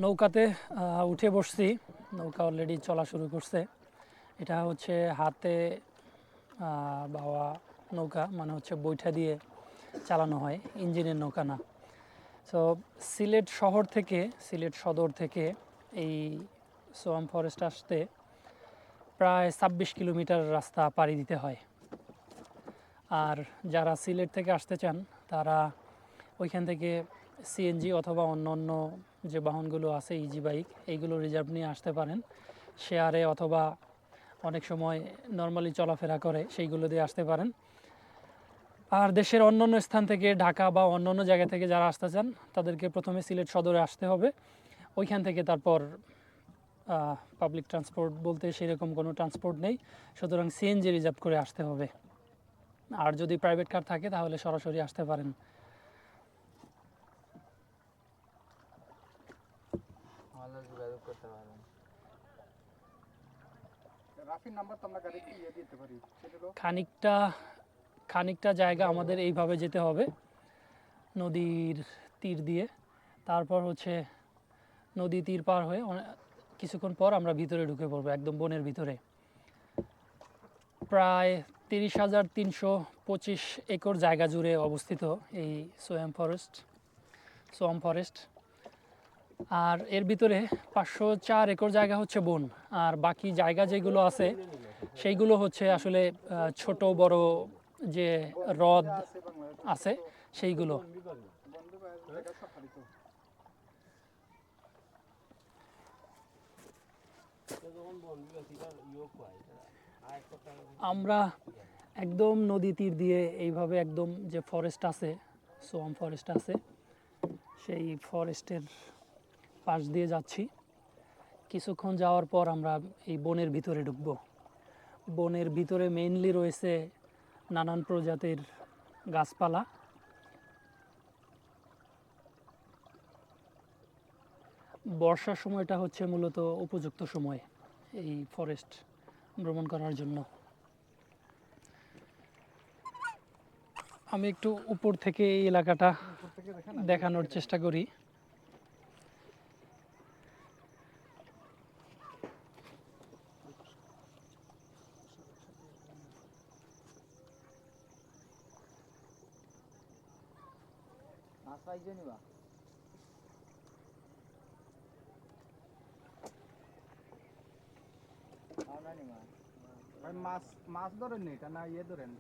নৌকাতে উঠে বসছি। নৌকা অলরেডি চলা শুরু করছে। এটা হচ্ছে হাতে বাওয়া নৌকা, মানে হচ্ছে বৈঠা দিয়ে চালানো হয়, ইঞ্জিনের নৌকা না। সো সিলেট শহর থেকে, সিলেট সদর থেকে এই সোয়াম ফরেস্ট আসতে প্রায় ২৬ কিলোমিটার রাস্তা পাড়ি দিতে হয়। আর যারা সিলেট থেকে আসতে চান তারা ওইখান থেকে সিএনজি অথবা অন্য অন্য যে বাহনগুলো আছে, ইজি বাইক, এইগুলো রিজার্ভ নিয়ে আসতে পারেন। শেয়ারে অথবা অনেক সময় নর্মালি চলাফেরা করে, সেইগুলো দিয়ে আসতে পারেন। আর দেশের অন্যান্য স্থান থেকে, ঢাকা বা অন্য অন্য জায়গা থেকে যারা আসতে চান তাদেরকে প্রথমে সিলেট সদরে আসতে হবে। ওইখান থেকে তারপর পাবলিক ট্রান্সপোর্ট বলতে সেরকম কোনো ট্রান্সপোর্ট নেই, সুতরাং সিএনজি রিজার্ভ করে আসতে হবে। আর যদি প্রাইভেট কার থাকে তাহলে সরাসরি আসতে পারেন। যোগাযোগ করতে পারেন। খানিকটা খানিকটা জায়গা আমাদের এইভাবে যেতে হবে নদীর তীর দিয়ে। তারপর হচ্ছে নদী তীর পার হয়ে কিছুক্ষণ পর আমরা ভিতরে ঢুকে পড়বো, একদম বনের ভিতরে। প্রায় ৩০,৩২৫ একর জায়গা জুড়ে অবস্থিত এই সোয়াম ফরেস্ট। আর এর ভিতরে ৫০৪ একর জায়গা হচ্ছে বন, আর বাকি জায়গা যেগুলো আছে সেইগুলো হচ্ছে আসলে ছোট বড় যে হ্রদ আছে সেইগুলো। আমরা একদম নদী তীর দিয়ে এইভাবে একদম যে ফরেস্ট আছে, সোয়াম ফরেস্ট আছে, সেই ফরেস্টের পাশ দিয়ে যাচ্ছি। কিছুক্ষণ যাওয়ার পর আমরা এই বনের ভিতরে ঢুকব। বনের ভিতরে মেইনলি রয়েছে নানান প্রজাতির গাছপালা। বর্ষার সময়টা হচ্ছে মূলত উপযুক্ত সময় এই ফরেস্ট ভ্রমণ করার জন্য। আমি একটু উপর থেকে এই এলাকাটা দেখানোর চেষ্টা করি। মাছ মাছ ধরেন নি এটা না ইয়ে ধরেন?